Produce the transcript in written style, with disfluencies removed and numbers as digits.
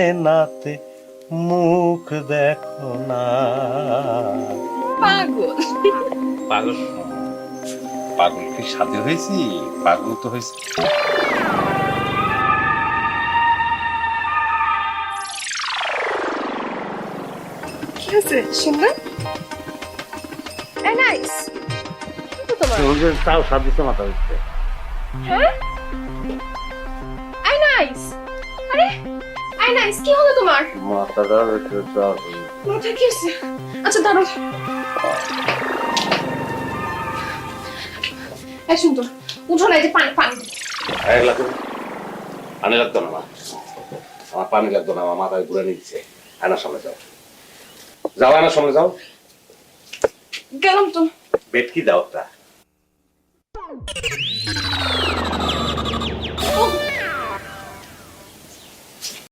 আয়নাতে মুখ দেখো না। পাগল। পাগল পাগল কি সাথে হয়েছি? পাগল তো হয়েছি। কি হয়েছে শুনলেন? নাইস তোমার। তাও সাদিস মাথা হচ্ছে। হ্যাঁ আই নাইস। আরে আই নাইস কি হলো তোমার? মাথাটা একটু মাথা কি হয়েছে? আচ্ছা দাঁড়াও। এই শুনতো উঠো না, এই যে পানি পানি। পানি লাগতো না মা, আমার পানি লাগতো না, আমার মাথায় ঘুরে নিচ্ছে। আয়নার সামনে যাও, যাও আয়নার সামনে যাও। গেলাম তো। বেড কি দাও একটা।